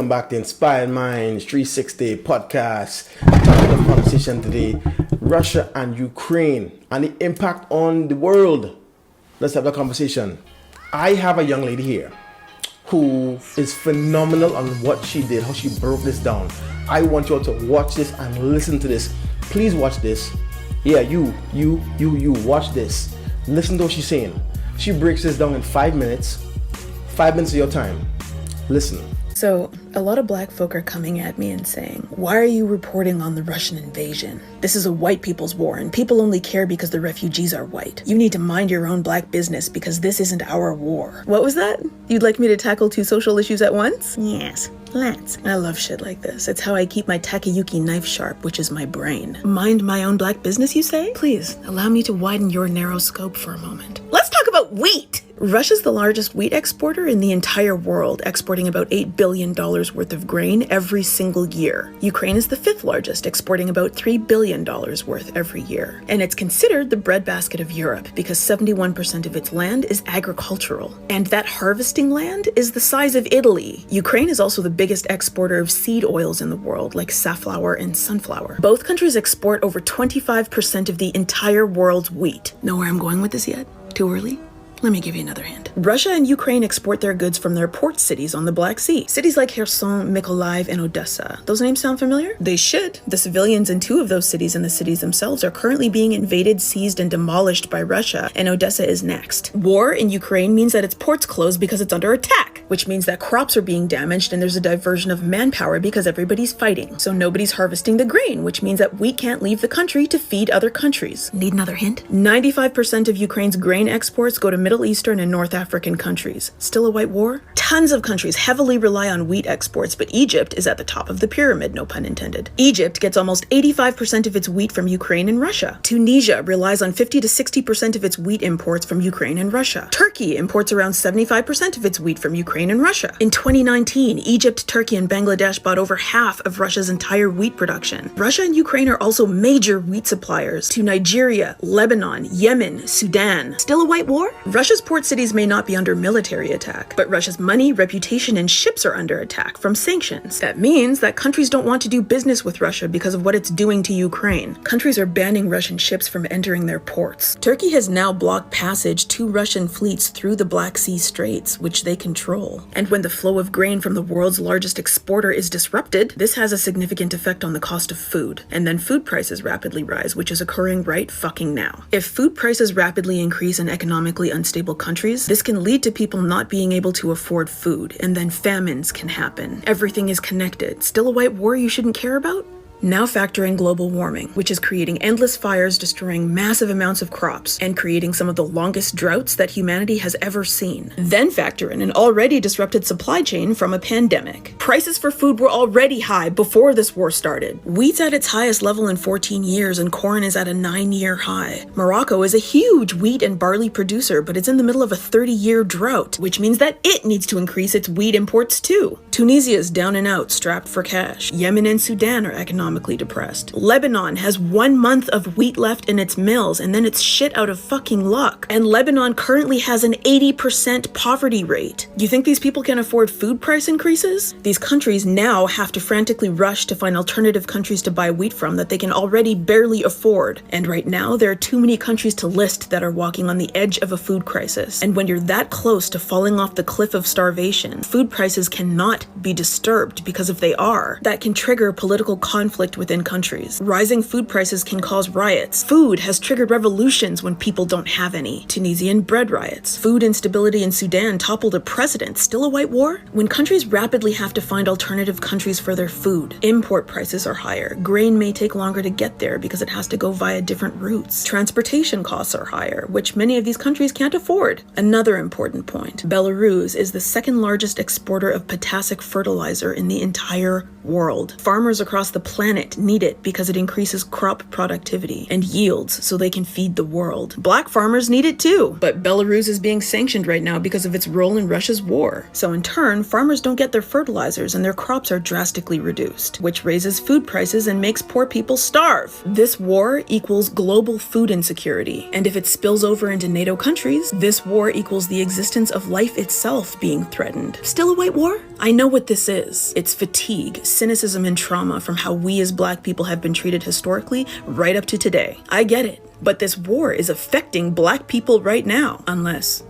Welcome back to Inspired Minds 360 podcast. Topic of conversation today, Russia and Ukraine and the impact on the world. Let's have a conversation. I have a young lady here who is phenomenal on what she did, how she broke this down. I want you all to watch this and listen to this. Please watch this. Yeah, you watch this. Listen to what she's saying. She breaks this down in 5 minutes. 5 minutes of your time. Listen. So, a lot of black folk are coming at me and saying, why are you reporting on the Russian invasion? This is a white people's war and people only care because the refugees are white. You need to mind your own black business because this isn't our war. What was that? You'd like me to tackle 2 social issues at once? Yes, let's. I love shit like this. It's how I keep my Takayuki knife sharp, which is my brain. Mind my own black business, you say? Please, allow me to widen your narrow scope for a moment. Let's talk about wheat! Russia's the largest wheat exporter in the entire world, exporting about $8 billion worth of grain every single year. Ukraine is the 5th largest, exporting about $3 billion worth every year. And it's considered the breadbasket of Europe because 71% of its land is agricultural. And that harvesting land is the size of Italy. Ukraine is also the biggest exporter of seed oils in the world, like safflower and sunflower. Both countries export over 25% of the entire world's wheat. Know where I'm going with this yet? Too early? Let me give you another hint. Russia and Ukraine export their goods from their port cities on the Black Sea. Cities like Kherson, Mykolaiv, and Odessa. Those names sound familiar? They should. The civilians in 2 of those cities and the cities themselves are currently being invaded, seized, and demolished by Russia, and Odessa is next. War in Ukraine means that its ports closed because it's under attack, which means that crops are being damaged and there's a diversion of manpower because everybody's fighting. So nobody's harvesting the grain, which means that wheat can't leave the country to feed other countries. Need another hint? 95% of Ukraine's grain exports go to Middle Eastern and North African countries. Still a white war? Tons of countries heavily rely on wheat exports, but Egypt is at the top of the pyramid, no pun intended. Egypt gets almost 85% of its wheat from Ukraine and Russia. Tunisia relies on 50 to 60% of its wheat imports from Ukraine and Russia. Turkey imports around 75% of its wheat from Ukraine and Russia. In 2019, Egypt, Turkey, and Bangladesh bought over half of Russia's entire wheat production. Russia and Ukraine are also major wheat suppliers to Nigeria, Lebanon, Yemen, Sudan. Still a white war? Russia's port cities may not be under military attack, but Russia's money, reputation, and ships are under attack from sanctions. That means that countries don't want to do business with Russia because of what it's doing to Ukraine. Countries are banning Russian ships from entering their ports. Turkey has now blocked passage to Russian fleets through the Black Sea Straits, which they control. And when the flow of grain from the world's largest exporter is disrupted, this has a significant effect on the cost of food. And then food prices rapidly rise, which is occurring right fucking now. If food prices rapidly increase in economically unstable countries, this can lead to people not being able to afford food, and then famines can happen. Everything is connected. Still a white war you shouldn't care about? Now factor in global warming, which is creating endless fires, destroying massive amounts of crops, and creating some of the longest droughts that humanity has ever seen. Then factor in an already disrupted supply chain from a pandemic. Prices for food were already high before this war started. Wheat's at its highest level in 14 years, and corn is at a 9-year high. Morocco is a huge wheat and barley producer, but it's in the middle of a 30-year drought, which means that it needs to increase its wheat imports too. Tunisia is down and out, strapped for cash. Yemen and Sudan are economically depressed. Lebanon has 1 month of wheat left in its mills, and then it's shit out of fucking luck. And Lebanon currently has an 80% poverty rate. You think these people can afford food price increases? These countries now have to frantically rush to find alternative countries to buy wheat from that they can already barely afford. And right now, there are too many countries to list that are walking on the edge of a food crisis. And when you're that close to falling off the cliff of starvation, food prices cannot be disturbed, because if they are, that can trigger political conflict within countries. Rising food prices can cause riots. Food has triggered revolutions when people don't have any. Tunisian bread riots. Food instability in Sudan toppled a president. Still a white war? When countries rapidly have to find alternative countries for their food, import prices are higher. Grain may take longer to get there because it has to go via different routes. Transportation costs are higher, which many of these countries can't afford. Another important point. Belarus is the 2nd largest exporter of potassic fertilizer in the entire world. Farmers across the planet need it because it increases crop productivity and yields so they can feed the world. Black farmers need it too, but Belarus is being sanctioned right now because of its role in Russia's war. So in turn, farmers don't get their fertilizers and their crops are drastically reduced, which raises food prices and makes poor people starve. This war equals global food insecurity, and if it spills over into NATO countries, this war equals the existence of life itself being threatened. Still a white war? I know what this is. It's fatigue, cynicism, and trauma from how we as Black people have been treated historically right up to today. I get it. But this war is affecting Black people right now, unless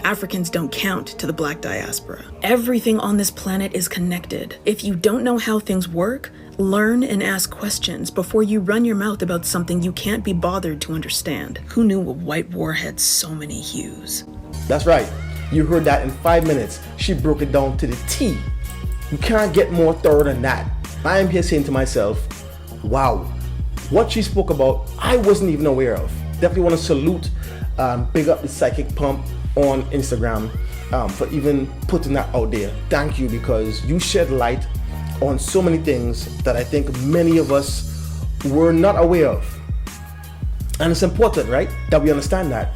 Africans don't count to the Black diaspora. Everything on this planet is connected. If you don't know how things work, learn and ask questions before you run your mouth about something you can't be bothered to understand. Who knew a white war had so many hues? That's right. You heard that in 5 minutes. She broke it down to the T. You can't get more thorough than that. I am here saying to myself, wow, what she spoke about, I wasn't even aware of. Definitely want to salute, big up the Psychic Pump on Instagram for even putting that out there. Thank you, because you shed light on so many things that I think many of us were not aware of. And it's important, right, that we understand that.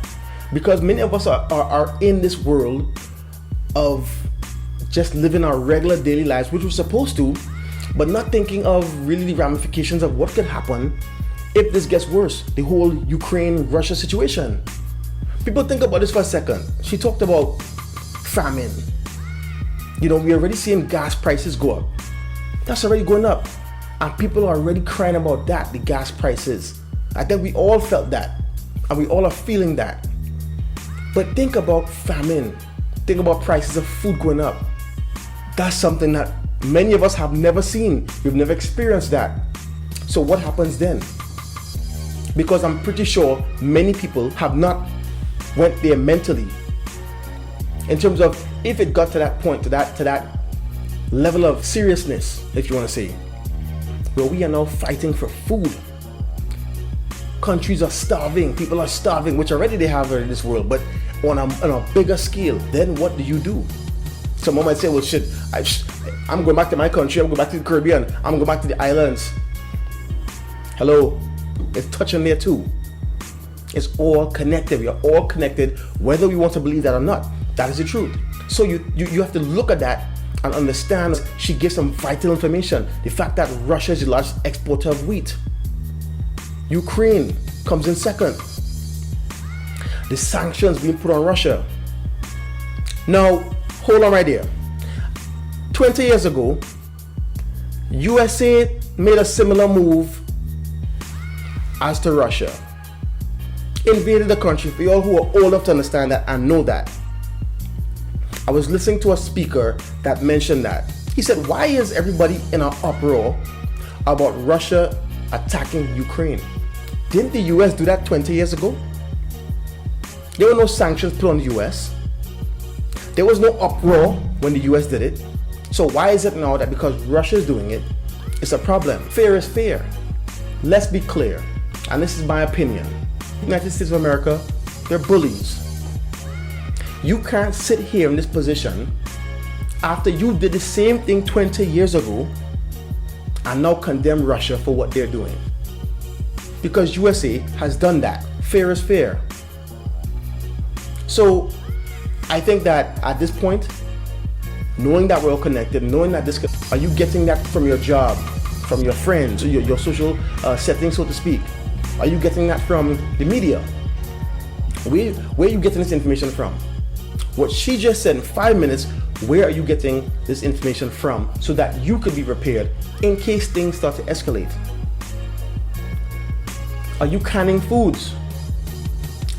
Because many of us are in this world of just living our regular daily lives, which we're supposed to, but not thinking of really the ramifications of what could happen if this gets worse. The whole Ukraine-Russia situation. People think about this for a second. She talked about famine. You know, we're already seeing gas prices go up. That's already going up. And people are already crying about that, the gas prices. I think we all felt that. And we all are feeling that. But think about famine. Think about prices of food going up. That's something that many of us have never seen. We've never experienced that. So what happens then? Because I'm pretty sure many people have not went there mentally. In terms of if it got to that point, to that level of seriousness, if you want to say, where we are now fighting for food. Countries are starving, people are starving, which already they have in this world, but on a bigger scale. Then what do? Someone might say, well, shit, I'm going back to my country, I'm going back to the Caribbean, I'm going back to the islands. Hello, it's touching there too. It's all connected. We are all connected, whether we want to believe that or not. That is the truth. So you have to look at that and understand. She gives some vital information. The fact that Russia is the largest exporter of wheat. Ukraine comes in second. The sanctions being put on Russia. Now, hold on right there. 20 years ago, USA made a similar move as to Russia. Invaded the country. For y'all who are old enough to understand that and know that. I was listening to a speaker that mentioned that. He said, why is everybody in an uproar about Russia attacking Ukraine? Didn't the US do that 20 years ago? There were no sanctions put on the US. There was no uproar when the US did it. So why is it now that because Russia is doing it, it's a problem? Fair is fair. Let's be clear, and this is my opinion. United States of America, they're bullies. You can't sit here in this position after you did the same thing 20 years ago and now condemn Russia for what they're doing. Because USA has done that. Fair is fair. So I think that at this point, knowing that we're all connected, knowing that this, are you getting that from your job, from your friends, your social settings, so to speak? Are you getting that from the media? Where are you getting this information from? What she just said in 5 minutes, where are you getting this information from so that you could be prepared in case things start to escalate? Are you canning foods?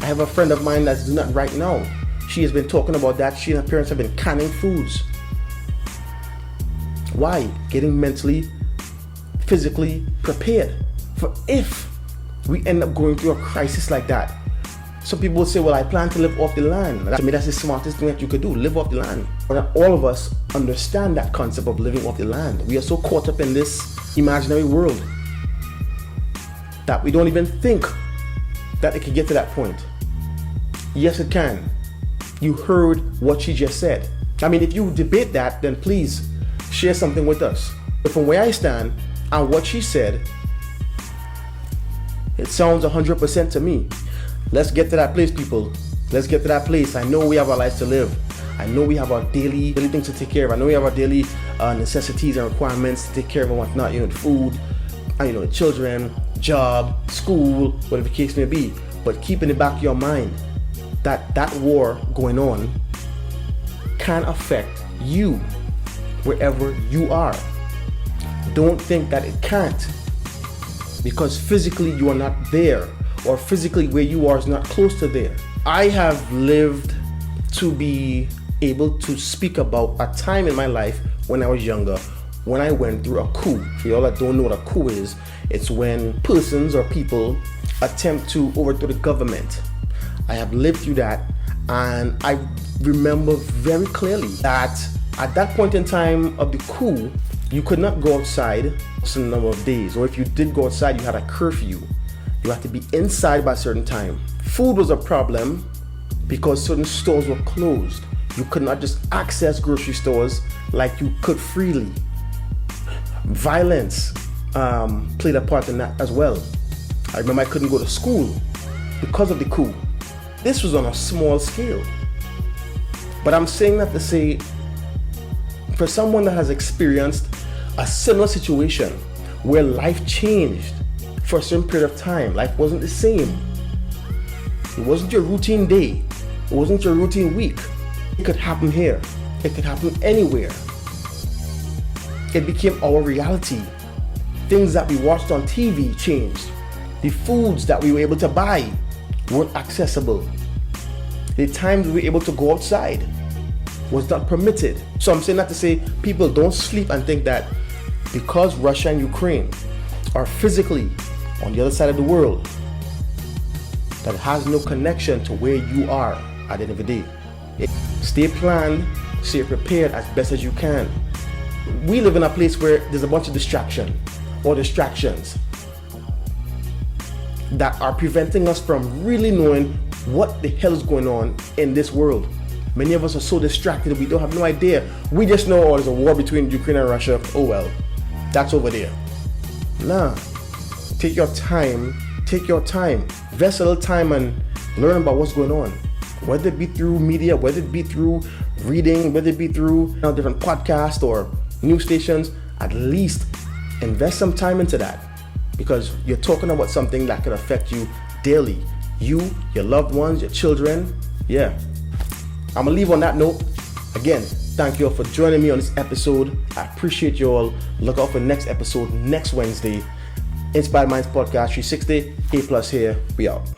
I have a friend of mine that's doing that right now. She has been talking about that. She and her parents have been canning foods. Why? Getting mentally, physically prepared for if we end up going through a crisis like that. Some people will say, well, I plan to live off the land. To me, that's the smartest thing that you could do, live off the land. But not all of us understand that concept of living off the land. We are so caught up in this imaginary world that we don't even think that it can get to that point. Yes, it can. You heard what she just said. I mean, if you debate that, then please share something with us. But from where I stand and what she said, it sounds 100% to me. Let's get to that place, people. Let's get to that place. I know we have our lives to live. I know we have our daily things to take care of. I know we have our daily necessities and requirements to take care of and whatnot. You know, the food, and, the children, job, school, whatever the case may be. But keep in the back of your mind that that war going on can affect you wherever you are. Don't think that it can't, because physically you are not there, or physically where you are is not close to there. I have lived to be able to speak about a time in my life when I was younger, when I went through a coup. For y'all that don't know what a coup is, it's when persons or people attempt to overthrow the government. I have lived through that, and I remember very clearly that at that point in time of the coup, you could not go outside some number of days, or if you did go outside, you had a curfew. You had to be inside by a certain time. Food was a problem because certain stores were closed. You could not just access grocery stores like you could freely. Violence played a part in that as well. I remember I couldn't go to school because of the coup. This was on a small scale. But I'm saying that to say, for someone that has experienced a similar situation where life changed for a certain period of time, life wasn't the same. It wasn't your routine day. It wasn't your routine week. It could happen here. It could happen anywhere. It became our reality. Things that we watched on TV changed. The foods that we were able to buy weren't accessible. The times we were able to go outside was not permitted. So I'm saying that to say, people don't sleep and think that because Russia and Ukraine are physically on the other side of the world, that has no connection to where you are at the end of the day. Stay planned, stay prepared as best as you can. We live in a place where there's a bunch of distractions that are preventing us from really knowing what the hell is going on in this world. Many of us are so distracted, we don't have no idea. We just know, oh, there's a war between Ukraine and Russia. Oh well, that's over there. Nah, take your time, invest a little time and learn about what's going on. Whether it be through media, whether it be through reading, whether it be through different podcasts or news stations, at least invest some time into that, because you're talking about something that could affect you daily. You, your loved ones, your children. Yeah. I'm gonna leave on that note. Again, thank you all for joining me on this episode. I appreciate you all. Look out for the next episode next Wednesday. Inspired Minds Podcast 360. A+ here. We out.